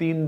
3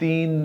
3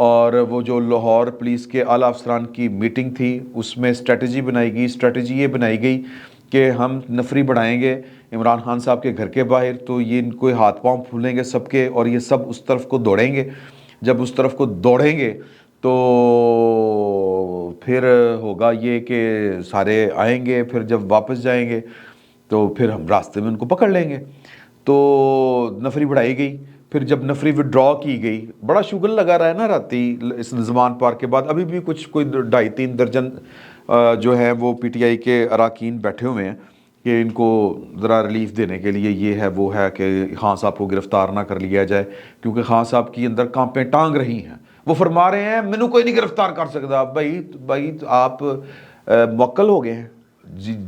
اور وہ جو لاہور پولیس کے اعلیٰ افسران کی میٹنگ تھی اس میں اسٹریٹجی بنائی گئی. اسٹریٹجی یہ بنائی گئی کہ ہم نفری بڑھائیں گے عمران خان صاحب کے گھر کے باہر, تو یہ ان کو ہاتھ پاؤں پھولیں گے سب کے, اور یہ سب اس طرف کو دوڑیں گے. جب اس طرف کو دوڑیں گے تو پھر ہوگا یہ کہ سارے آئیں گے, پھر جب واپس جائیں گے تو پھر ہم راستے میں ان کو پکڑ لیں گے. تو نفری بڑھائی گئی. پھر جب نفری وڈرا کی گئی, بڑا شوگل لگا رہا ہے نا راتی اس زمان پارک کے بعد, ابھی بھی کچھ کوئی 2.5-3 درجن جو ہیں وہ پی ٹی آئی کے اراکین بیٹھے ہوئے ہیں کہ ان کو ذرا ریلیف دینے کے لیے یہ ہے وہ ہے کہ خان صاحب کو گرفتار نہ کر لیا جائے, کیونکہ خان صاحب کی اندر کانپیں ٹانگ رہی ہیں. وہ فرما رہے ہیں مینوں کوئی نہیں گرفتار کر سکتا. بھائی آپ موکل ہو گئے ہیں,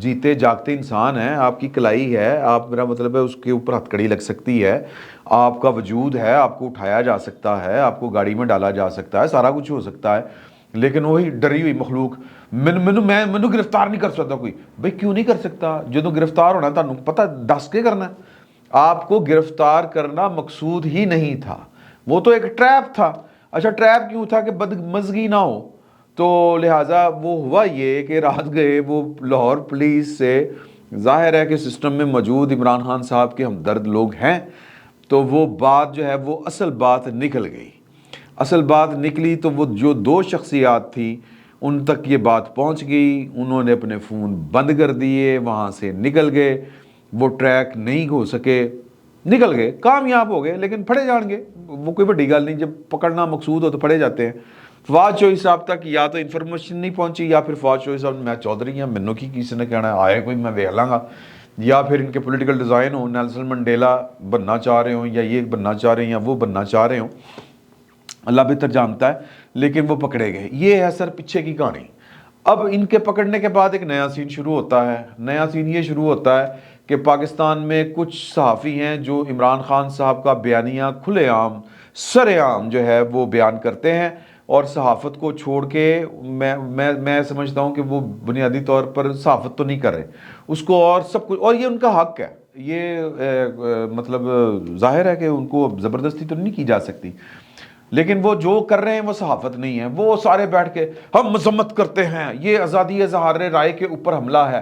جیتے جاگتے انسان ہیں, آپ کی کلائی ہے, آپ, میرا مطلب ہے اس کے اوپر ہتھکڑی لگ سکتی ہے, آپ کا وجود ہے, آپ کو اٹھایا جا سکتا ہے, آپ کو گاڑی میں ڈالا جا سکتا ہے, سارا کچھ ہو سکتا ہے, لیکن وہی ڈری ہوئی مخلوق مینوں گرفتار نہیں کر سکتا کوئی. بھائی کیوں نہیں کر سکتا؟ جدوں گرفتار ہونا تانوں پتہ دس کے کرنا ہے. آپ کو گرفتار کرنا مقصود ہی نہیں تھا, وہ تو ایک ٹریپ تھا. اچھا ٹریپ کیوں تھا؟ کہ بدمزگی نہ ہو, تو لہٰذا وہ ہوا یہ کہ رات گئے وہ لاہور پولیس سے, ظاہر ہے کہ سسٹم میں موجود عمران خان صاحب کے ہمدرد لوگ ہیں, تو وہ بات جو ہے وہ اصل بات نکل گئی. اصل بات نکلی تو وہ جو 2 شخصیات تھی ان تک یہ بات پہنچ گئی, انہوں نے اپنے فون بند کر دیے, وہاں سے نکل گئے, وہ ٹریک نہیں ہو سکے, نکل گئے, کامیاب ہو گئے, لیکن پھڑے جان گے, وہ کوئی بڑی گل نہیں, جب پکڑنا مقصود ہو تو پھڑے جاتے ہیں. فواد چوہی صاحب تک یا تو انفارمیشن نہیں پہنچی, یا پھر فواد چوہی صاحب میں چودھری ہوں, مینوں کی کسی نے کہنا ہے, آئے کوئی میں ویکھ لاں گا, یا پھر ان کے پولیٹیکل ڈیزائن ہوں, نیلسن منڈیلا بننا چاہ رہے ہوں, یا یہ بننا چاہ رہے ہیں, یا وہ بننا چاہ رہے ہوں, اللہ بہتر جانتا ہے, لیکن وہ پکڑے گئے. یہ ہے سر پیچھے کی کہانی. اب ان کے پکڑنے کے بعد ایک نیا سین شروع ہوتا ہے. نیا سین یہ شروع ہوتا ہے کہ پاکستان میں کچھ صحافی ہیں جو عمران خان صاحب کا بیانیہ کھلے عام سر عام جو ہے وہ بیان کرتے ہیں, اور صحافت کو چھوڑ کے میں سمجھتا ہوں کہ وہ بنیادی طور پر صحافت تو نہیں کر رہے اس کو, اور سب کچھ, اور یہ ان کا حق ہے, یہ مطلب ظاہر ہے کہ ان کو زبردستی تو نہیں کی جا سکتی, لیکن وہ جو کر رہے ہیں وہ صحافت نہیں ہے. وہ سارے بیٹھ کے ہم مذمت کرتے ہیں, یہ آزادی اظہار رائے کے اوپر حملہ ہے.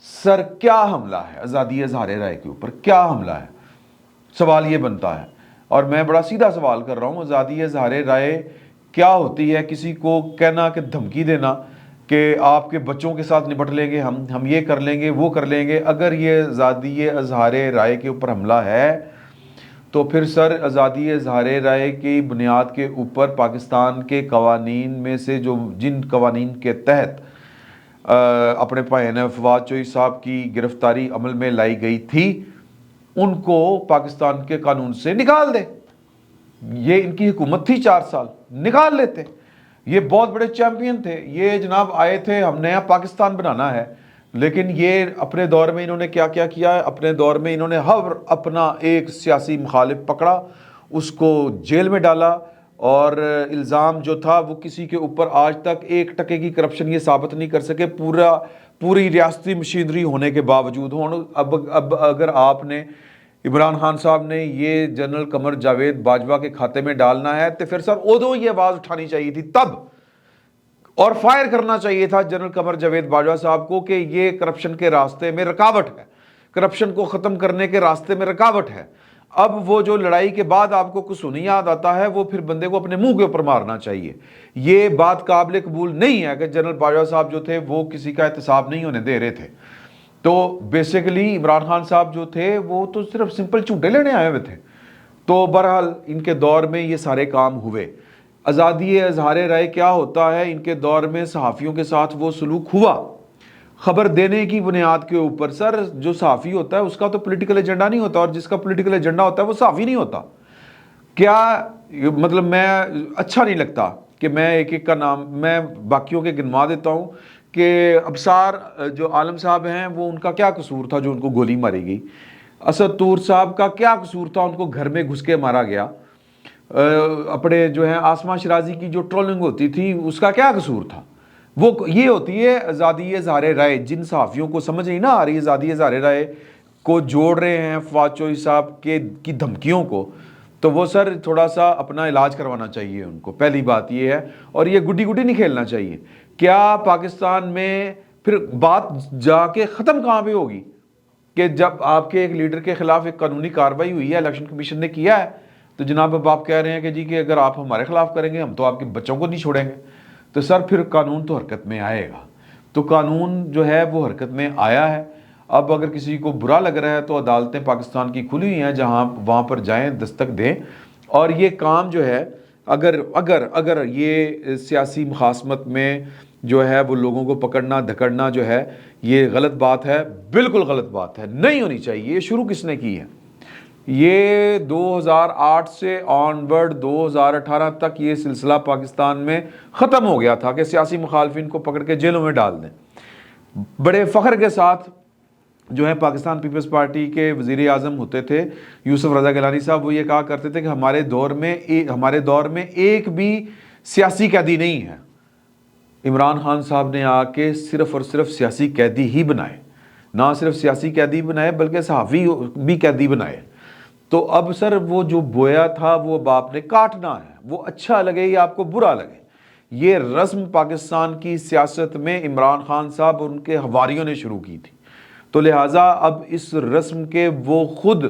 سر کیا حملہ ہے آزادی اظہار رائے کے اوپر؟ کیا حملہ ہے؟ سوال یہ بنتا ہے, اور میں بڑا سیدھا سوال کر رہا ہوں. آزادی اظہار رائے کیا ہوتی ہے؟ کسی کو کہنا کہ دھمکی دینا کہ آپ کے بچوں کے ساتھ نپٹ لیں گے, ہم یہ کر لیں گے, وہ کر لیں گے. اگر یہ آزادی اظہار رائے کے اوپر حملہ ہے تو پھر سر آزادی اظہار رائے کی بنیاد کے اوپر پاکستان کے قوانین میں سے جو جن قوانین کے تحت اپنے پائن فواد چوہی صاحب کی گرفتاری عمل میں لائی گئی تھی ان کو پاکستان کے قانون سے نکال دے. یہ ان کی حکومت تھی 4 سال, نکال لیتے. یہ بہت بڑے چیمپئن تھے, یہ جناب آئے تھے ہم نیا پاکستان بنانا ہے, لیکن یہ اپنے دور میں انہوں نے کیا کیا کیا ہے؟ اپنے دور میں انہوں نے ہر اپنا ایک سیاسی مخالف پکڑا, اس کو جیل میں ڈالا, اور الزام جو تھا وہ کسی کے اوپر آج تک 1% کی کرپشن یہ ثابت نہیں کر سکے, پوری ریاستی مشینری ہونے کے باوجود. اب اگر آپ نے عمران خان صاحب نے یہ جنرل قمر جاوید باجوہ کے کھاتے میں ڈالنا ہے تو پھر سر ادو یہ آواز اٹھانی چاہیے تھی تب, اور فائر کرنا چاہیے تھا جنرل قمر جاوید باجوہ صاحب کو کہ یہ کرپشن کے راستے میں رکاوٹ ہے, کرپشن کو ختم کرنے کے راستے میں رکاوٹ ہے. اب وہ جو لڑائی کے بعد آپ کو کچھ نہیں یاد آتا ہے, وہ پھر بندے کو اپنے منہ کے اوپر مارنا چاہیے. یہ بات قابل قبول نہیں ہے کہ جنرل باجوہ صاحب جو تھے وہ کسی کا احتساب نہیں ہونے دے رہے تھے. تو بیسیکلی عمران خان صاحب جو تھے وہ تو صرف سمپل جھوٹے لینے آئے ہوئے تھے. تو بہرحال ان کے دور میں یہ سارے کام ہوئے. آزادی اظہار رائے کیا ہوتا ہے؟ ان کے دور میں صحافیوں کے ساتھ وہ سلوک ہوا خبر دینے کی بنیاد کے اوپر. سر جو صحافی ہوتا ہے اس کا تو پولیٹیکل ایجنڈا نہیں ہوتا, اور جس کا پولیٹیکل ایجنڈا ہوتا ہے وہ صحافی نہیں ہوتا. کیا مطلب میں اچھا نہیں لگتا کہ میں ایک ایک کا نام میں باقیوں کے گنوا دیتا ہوں کہ ابصار جو عالم صاحب ہیں وہ ان کا کیا قصور تھا جو ان کو گولی ماری گئی. اسد طور صاحب کا کیا قصور تھا, ان کو گھر میں گھس کے مارا گیا. اپنے جو ہیں آسمہ شرازی کی جو ٹرولنگ ہوتی تھی اس کا کیا قصور تھا؟ وہ یہ ہوتی ہے آزادی اظہار رائے. جن صحافیوں کو سمجھ نہیں نہ آ رہی آزادی اظہار رائے کو جوڑ رہے ہیں فواد چوہی صاحب کی دھمکیوں کو, تو وہ سر تھوڑا سا اپنا علاج کروانا چاہیے ان کو، پہلی بات یہ ہے، اور یہ گڈی گڈی نہیں کھیلنا چاہیے۔ کیا پاکستان میں پھر بات جا کے ختم کہاں پہ ہوگی کہ جب آپ کے ایک لیڈر کے خلاف ایک قانونی کارروائی ہوئی ہے، الیکشن کمیشن نے کیا ہے، تو جناب اب آپ کہہ رہے ہیں کہ جی کہ اگر آپ ہمارے خلاف کریں گے ہم تو آپ کے بچوں کو نہیں چھوڑیں گے۔ تو سر پھر قانون تو حرکت میں آئے گا، تو قانون جو ہے وہ حرکت میں آیا ہے۔ اب اگر کسی کو برا لگ رہا ہے تو عدالتیں پاکستان کی کھلی ہوئی ہیں، جہاں وہاں پر جائیں، دستک دیں، اور یہ کام جو ہے اگر یہ سیاسی مخاصمت میں جو ہے وہ لوگوں کو پکڑنا دھکڑنا جو ہے یہ غلط بات ہے، بالکل غلط بات ہے، نہیں ہونی چاہیے۔ یہ شروع کس نے کی ہے؟ یہ 2008 سے آن ورڈ 2018 تک یہ سلسلہ پاکستان میں ختم ہو گیا تھا کہ سیاسی مخالفین کو پکڑ کے جیلوں میں ڈال دیں۔ بڑے فخر کے ساتھ جو ہے پاکستان پیپلز پارٹی کے وزیر اعظم ہوتے تھے یوسف رضا گیلانی صاحب، وہ یہ کہا کرتے تھے کہ ہمارے دور میں ایک بھی سیاسی قیدی نہیں ہے۔ عمران خان صاحب نے آ کے صرف اور صرف سیاسی قیدی ہی بنائے، نہ صرف سیاسی قیدی بنائے بلکہ صحافی بھی قیدی بنائے۔ تو اب سر وہ جو بویا تھا وہ اب آپ نے کاٹنا ہے، وہ اچھا لگے یا آپ کو برا لگے۔ یہ رسم پاکستان کی سیاست میں عمران خان صاحب اور ان کے حواریوں نے شروع کی تھی، تو لہٰذا اب اس رسم کے وہ خود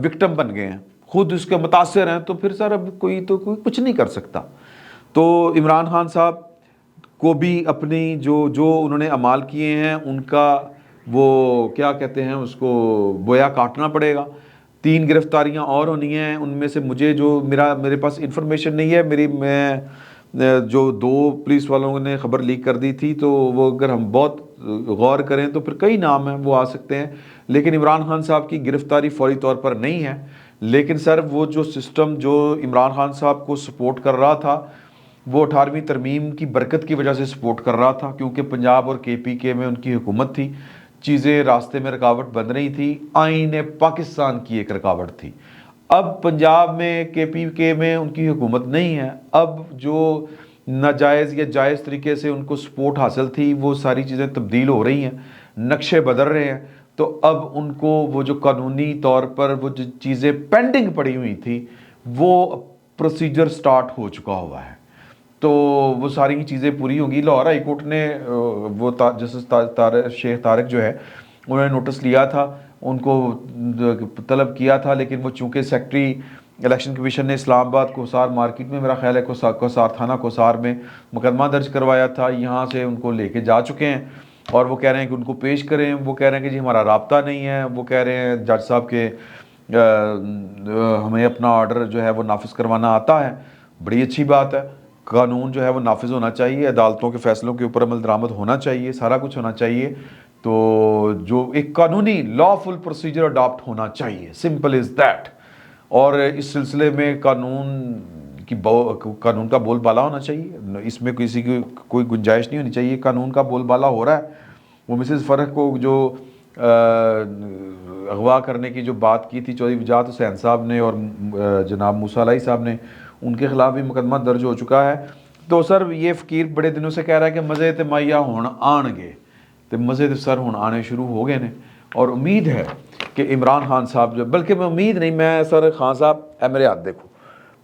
وکٹم بن گئے ہیں، خود اس کے متاثر ہیں، تو پھر سر اب کوئی کچھ نہیں کر سکتا۔ تو عمران خان صاحب کو بھی اپنی جو انہوں نے اعمال کیے ہیں ان کا وہ کیا کہتے ہیں اس کو بویا کاٹنا پڑے گا۔ 3 گرفتاریاں اور ہونی ہیں، ان میں سے مجھے میرے پاس انفارمیشن نہیں ہے، میں جو 2 پولیس والوں نے خبر لیک کر دی تھی، تو وہ اگر ہم بہت غور کریں تو پھر کئی نام ہیں وہ آ سکتے ہیں، لیکن عمران خان صاحب کی گرفتاری فوری طور پر نہیں ہے۔ لیکن سر وہ جو سسٹم جو عمران خان صاحب کو سپورٹ کر رہا تھا وہ 18ویں ترمیم کی برکت کی وجہ سے سپورٹ کر رہا تھا، کیونکہ پنجاب اور KPK میں ان کی حکومت تھی، چیزیں راستے میں رکاوٹ بن رہی تھی، آئین پاکستان کی ایک رکاوٹ تھی۔ اب پنجاب میں KPK میں ان کی حکومت نہیں ہے، اب جو ناجائز یا جائز طریقے سے ان کو سپورٹ حاصل تھی وہ ساری چیزیں تبدیل ہو رہی ہیں، نقشے بدل رہے ہیں، تو اب ان کو وہ جو قانونی طور پر وہ جو چیزیں پینڈنگ پڑی ہوئی تھی وہ پروسیجر سٹارٹ ہو چکا ہوا ہے، تو وہ ساری چیزیں پوری ہوں گی۔ لاہور ہائی کورٹ نے وہ جسٹس شیخ طارق جو ہے انہوں نے نوٹس لیا تھا، ان کو طلب کیا تھا، لیکن وہ چونکہ سیکٹری الیکشن کمیشن نے اسلام آباد کوسار مارکیٹ میں میرا خیال ہے کوسار تھانہ کوسار میں مقدمہ درج کروایا تھا، یہاں سے ان کو لے کے جا چکے ہیں اور وہ کہہ رہے ہیں کہ ان کو پیش کریں۔ وہ کہہ رہے ہیں کہ جی ہمارا رابطہ نہیں ہے، وہ کہہ رہے ہیں جج صاحب کہ ہمیں اپنا آرڈر جو ہے وہ نافذ کروانا آتا ہے۔ بڑی اچھی بات ہے، قانون جو ہے وہ نافذ ہونا چاہیے، عدالتوں کے فیصلوں کے اوپر عمل درآمد ہونا چاہیے، سارا کچھ ہونا چاہیے، تو جو ایک قانونی لافل پروسیجر اڈاپٹ ہونا چاہیے، سمپل از دیٹ۔ اور اس سلسلے میں قانون کا بول بالا ہونا چاہیے، اس میں کسی کی کوئی گنجائش نہیں ہونی چاہیے، قانون کا بول بالا ہو رہا ہے۔ وہ مسز فرح کو جو اغوا کرنے کی جو بات کی تھی چودھری وجاہت حسین صاحب نے اور جناب موسیٰ علیہ صاحب نے، ان کے خلاف بھی مقدمہ درج ہو چکا ہے۔ تو سر یہ فقیر بڑے دنوں سے کہہ رہا ہے کہ مزے تے مائیا ہون آن گے، تو مزے تے سر ہون آنے شروع ہو گئے نے، اور امید ہے کہ عمران خان صاحب جو، بلکہ میں امید نہیں، میں سر خان صاحب اے میرے ہاتھ دیکھو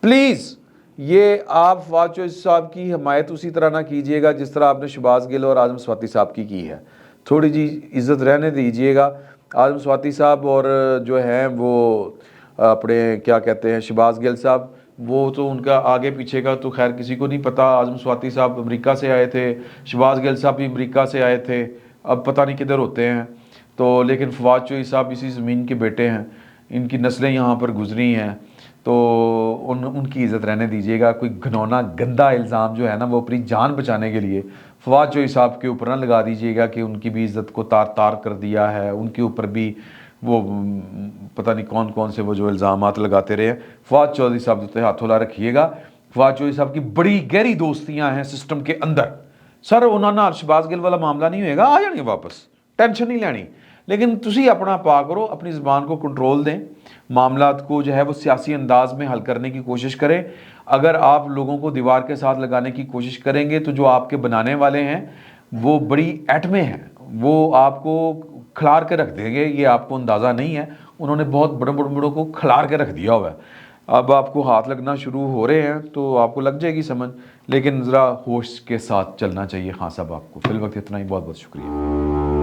پلیز، یہ آپ فواد چوہدری صاحب کی حمایت اسی طرح نہ کیجئے گا جس طرح آپ نے شہباز گل اور اعظم سواتی صاحب کی ہے، تھوڑی جی عزت رہنے دیجئے گا۔ اعظم سواتی صاحب اور جو ہیں وہ اپنے کیا کہتے ہیں شہباز گل صاحب، وہ تو ان کا آگے پیچھے کا تو خیر کسی کو نہیں پتا۔ اعظم سواتی صاحب امریکہ سے آئے تھے، شہباز گل صاحب بھی امریکہ سے آئے تھے، اب پتہ نہیں کدھر ہوتے ہیں، تو لیکن فواد چوہدری صاحب اسی زمین کے بیٹے ہیں، ان کی نسلیں یہاں پر گزری ہیں، تو ان کی عزت رہنے دیجیے گا۔ کوئی گھنونا گندا الزام جو ہے نا وہ اپنی جان بچانے کے لیے فواد چوہدری صاحب کے اوپر نہ لگا دیجیے گا کہ ان کی بھی عزت کو تار تار کر دیا ہے، ان کے اوپر بھی وہ پتہ نہیں کون کون سے وہ جو الزامات لگاتے رہے ہیں۔ فواد چوہدری صاحب جو ہاتھوں لا رکھیے گا، فواد چوہدری صاحب کی بڑی گہری دوستیاں ہیں سسٹم کے اندر۔ سر انہوں نے شہباز گل والا معاملہ نہیں ہوئے گا، آ جائیں گے واپس، ٹینشن نہیں لینی، لیکن تسی اپنا پا کرو، اپنی زبان کو کنٹرول دیں، معاملات کو جو ہے وہ سیاسی انداز میں حل کرنے کی کوشش کریں۔ اگر آپ لوگوں کو دیوار کے ساتھ لگانے کی کوشش کریں گے تو جو آپ کے بنانے والے ہیں وہ بڑی ایٹمیں ہیں، وہ آپ کو کھلار کے رکھ دیں گے، یہ آپ کو اندازہ نہیں ہے، انہوں نے بہت بڑوں کو کھلار کے رکھ دیا ہوا ہے۔ اب آپ کو ہاتھ لگنا شروع ہو رہے ہیں تو آپ کو لگ جائے گی سمجھ، لیکن ذرا ہوش کے ساتھ چلنا چاہیے خان صاحب آپ کو. فی الوقت اتنا ہی، بہت بہت شکریہ.